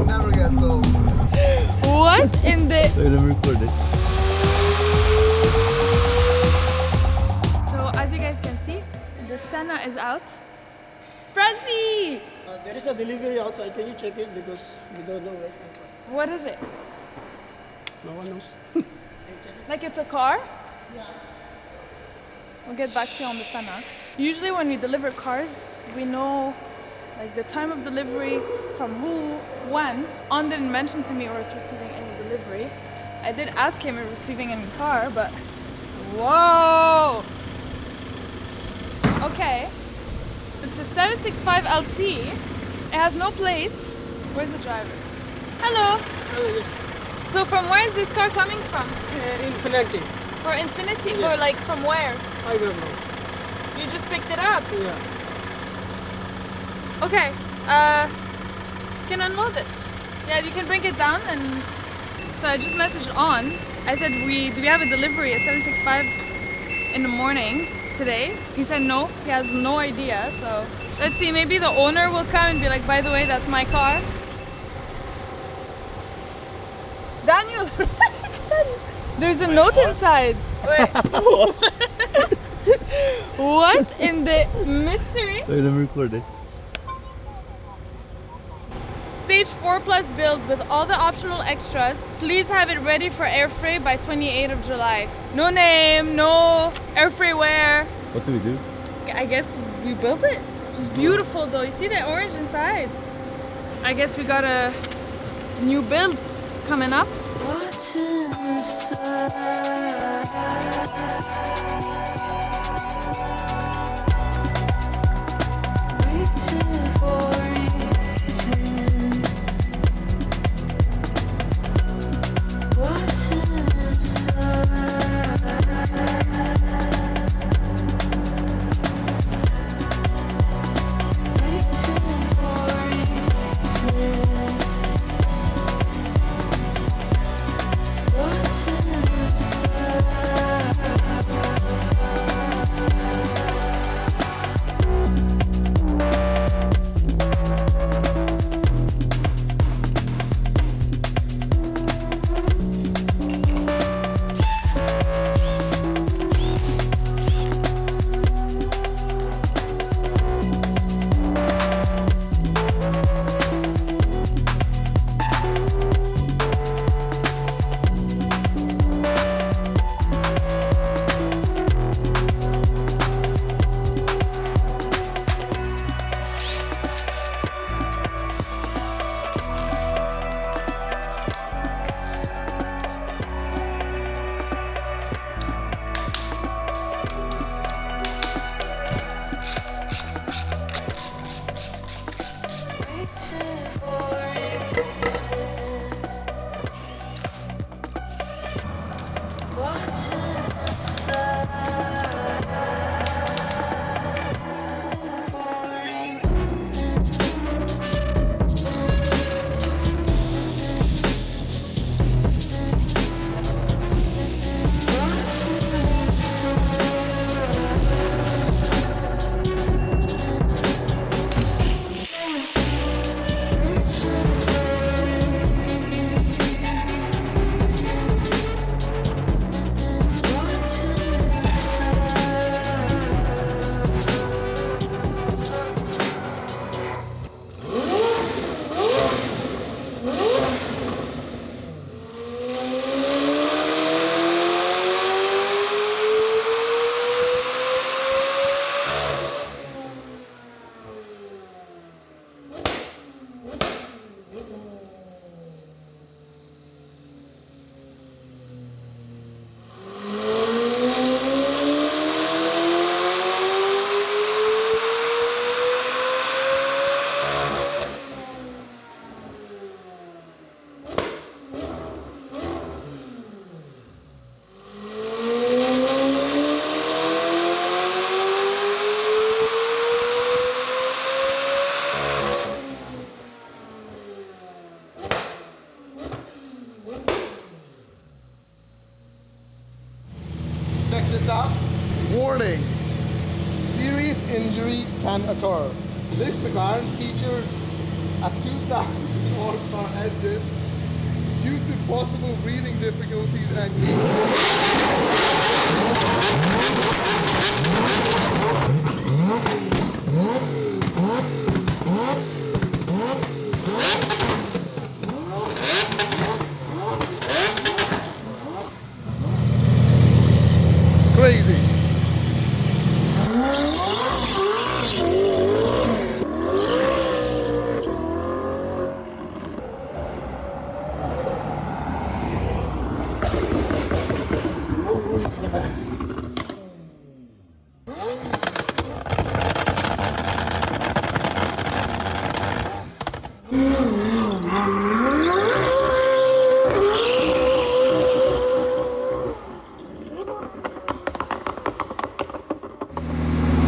Never gets old. What in the... So let me record it. So as you guys can see, the Senna is out. Francie! There is a delivery outside. Can you check it? Because we don't know where's my car. What is it? No one knows. Like it's a car? Yeah. We'll get back to you on the Senna. Usually when we deliver cars, we know like the time of delivery, from who, when. On didn't mention to me or was receiving any delivery. I did ask him if receiving any car, but whoa! Okay. It's a 765 LT. It has no plates. Where's the driver? Hello. Oh, yes. So from where is this car coming from? Infinit. For Infinity? Yes. Or like from where? I don't know. You just picked it up? Yeah. Okay. You can unload it. Yeah, you can bring it down. And so I just messaged on. I said, do we have a delivery at 765 in the morning today? He said no, he has no idea. So let's see, maybe the owner will come and be like, by the way, that's my car. Daniel, there's a note inside. Wait. What in the mystery? So let me record this. Stage 4 plus build with all the optional extras. Please have it ready for air freight by 28th of July. No name, no air freight where. What do we do? I guess we built it. It's beautiful though. You see the orange inside? I guess we got a new build coming up. What's inside? Reaching for reasons. What's inside? Reaching for reasons. What's Check this out. Warning. Serious injury can occur. This McLaren features a 2,000 horsepower engine due to possible breathing difficulties and crazy.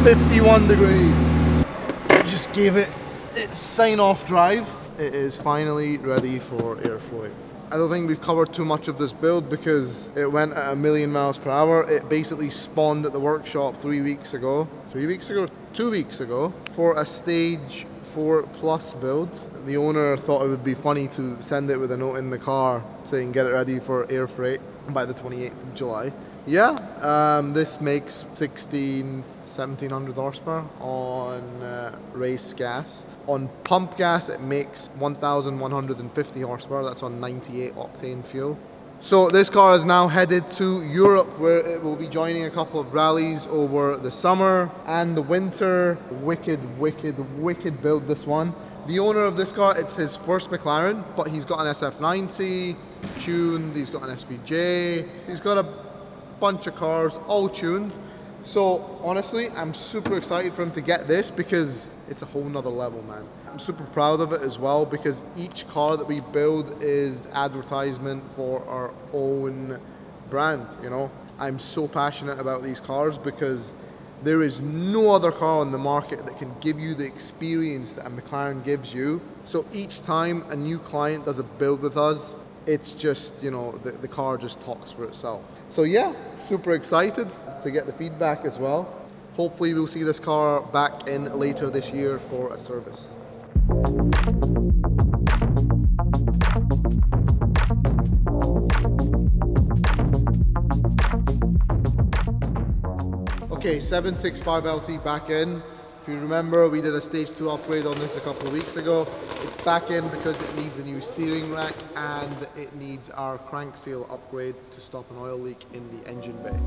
$51 degrees. Just gave it its sign-off drive. It is finally ready for airflow. I don't think we've covered too much of this build because it went at 1,000,000 miles per hour. It basically spawned at the workshop 3 weeks ago. 3 weeks ago? 2 weeks ago for a stage 4+ build. The owner thought it would be funny to send it with a note in the car saying get it ready for air freight by the 28th of July. Yeah, this makes 1,700 horsepower on race gas. On pump gas it makes 1,150 horsepower, that's on 98 octane fuel. So this car is now headed to Europe where it will be joining a couple of rallies over the summer and the winter. Wicked build, this one. The owner of this car, it's his first McLaren, but he's got an SF90 tuned, he's got an SVJ, he's got a bunch of cars all tuned. So honestly, I'm super excited for him to get this because it's a whole nother level, man. I'm super proud of it as well because each car that we build is advertisement for our own brand, you know. I'm so passionate about these cars because there is no other car on the market that can give you the experience that a McLaren gives you. So each time a new client does a build with us, it's just, you know, the car just talks for itself. So yeah, super excited to get the feedback as well. Hopefully we'll see this car back in later this year for a service. Okay, 765 LT back in. If you remember, we did a stage 2 upgrade on this a couple of weeks ago. It's back in because it needs a new steering rack and it needs our crank seal upgrade to stop an oil leak in the engine bay.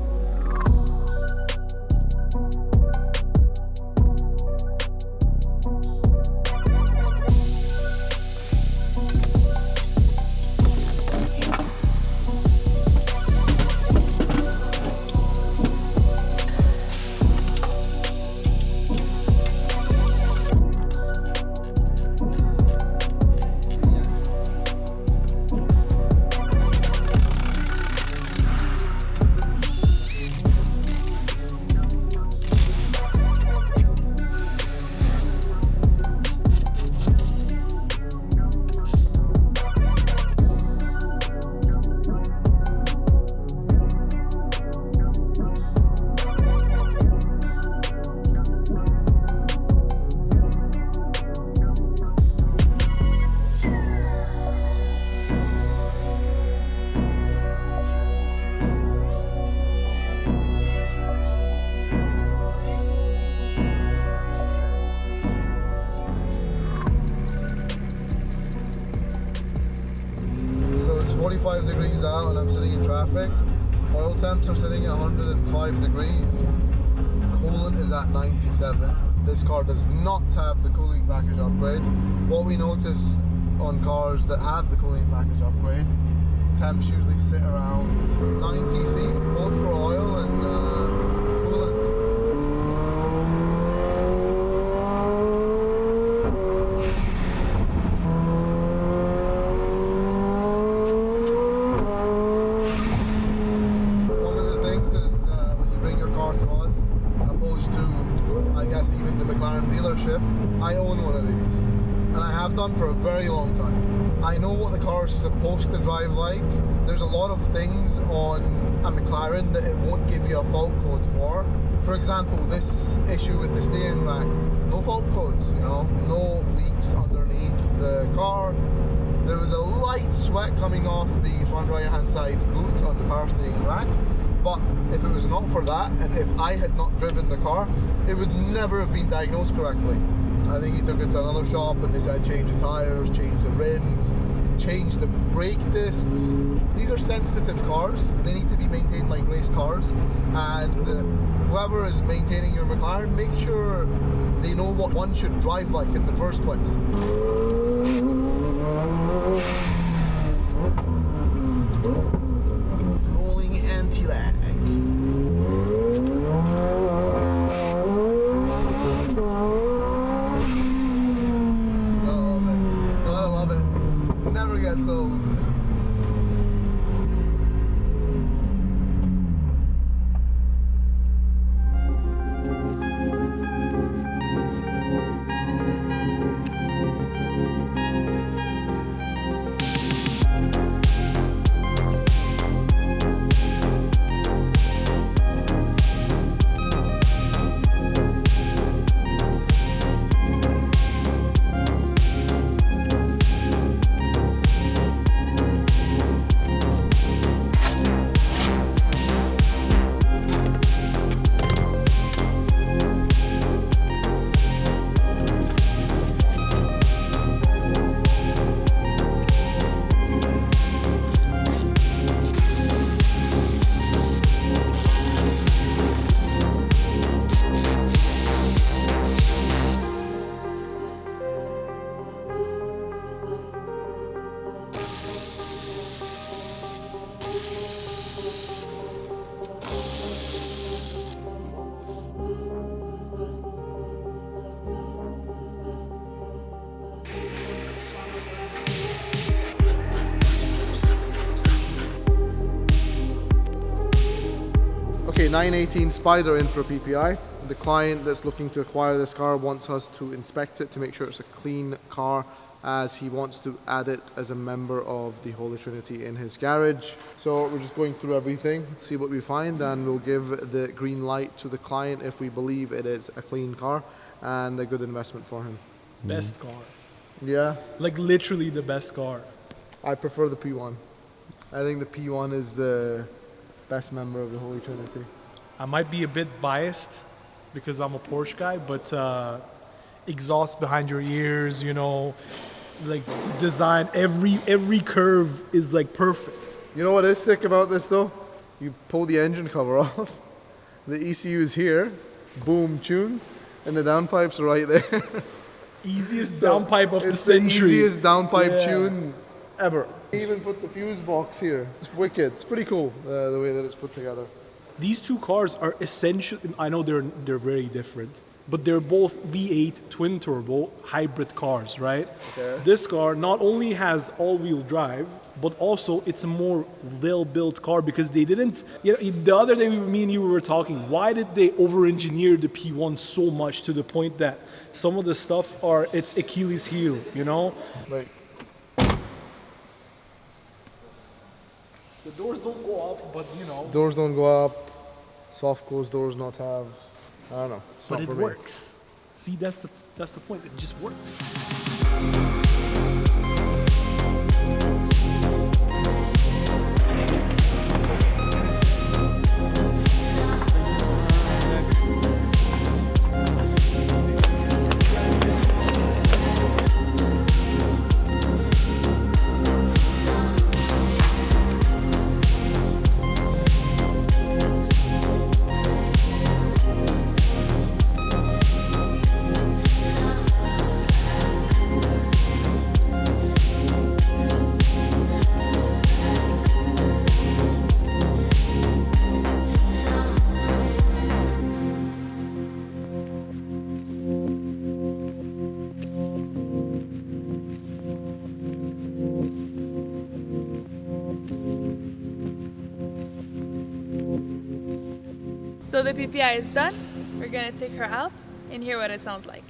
So it's 45 degrees out and I'm sitting in traffic. Oil temps are sitting at 105 degrees. Coolant is at 97. This car does not have the cooling package upgrade. What we notice on cars that have the cooling package upgrade, temps usually sit around 90 C, both for oil and coolant. One of the things is when you bring your car to us, opposed to, I guess, even the McLaren dealership, I own one of these. And I have done for a very long time. I know what the car is supposed to drive like. There's a lot of things on a McLaren that it won't give you a fault code for For example, this issue with the steering rack, no fault codes, you know, no leaks underneath the car. There was a light sweat coming off the front right hand side boot on the power steering rack, but if it was not for that, and if I had not driven the car, it would never have been diagnosed correctly. I think he took it to another shop and they said change the tires, change the rims, change the brake discs. These are sensitive cars, they need to be maintained like race cars, and whoever is maintaining your McLaren, make sure they know what one should drive like in the first place. Rolling anti-lag. Gotta love it. Never gets old. Okay, 918 Spider in for a PPI. The client that's looking to acquire this car wants us to inspect it to make sure it's a clean car, as he wants to add it as a member of the Holy Trinity in his garage. So we're just going through everything, see what we find, and we'll give the green light to the client if we believe it is a clean car and a good investment for him. Best car. Yeah, Like literally the best car. I prefer the P1. I think the P1 is the best member of the Holy Trinity. I might be a bit biased because I'm a Porsche guy, but exhaust behind your ears, you know, like design, every curve is like perfect. You know what is sick about this though? You pull the engine cover off, the ECU is here, boom, tuned, and the downpipes are right there. Easiest downpipe of the It's century. the easiest downpipe Yeah. tune ever. They even put the fuse box here. It's wicked. It's pretty cool the way that it's put together. These two cars are essential. I know they're very different, but they're both V8 twin turbo hybrid cars, right? Okay. This car not only has all-wheel drive, but also it's a more well-built car because they didn't. You know, the other day me and you were talking. Why did they over-engineer the P1 so much to the point that some of the stuff it's Achilles heel? You know, Like, the doors don't go up, but you know. doors don't go up, soft closed doors not have. I don't know. It's But not it for me. works. See, that's the point. It just works. So the PPI is done. We're gonna take her out and hear what it sounds like.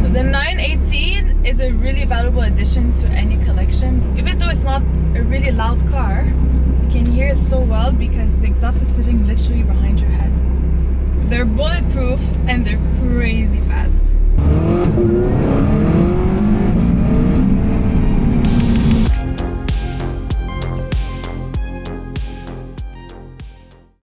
So the 986 addition to any collection. Even though it's not a really loud car, you can hear it so well because the exhaust is sitting literally behind your head. They're bulletproof and they're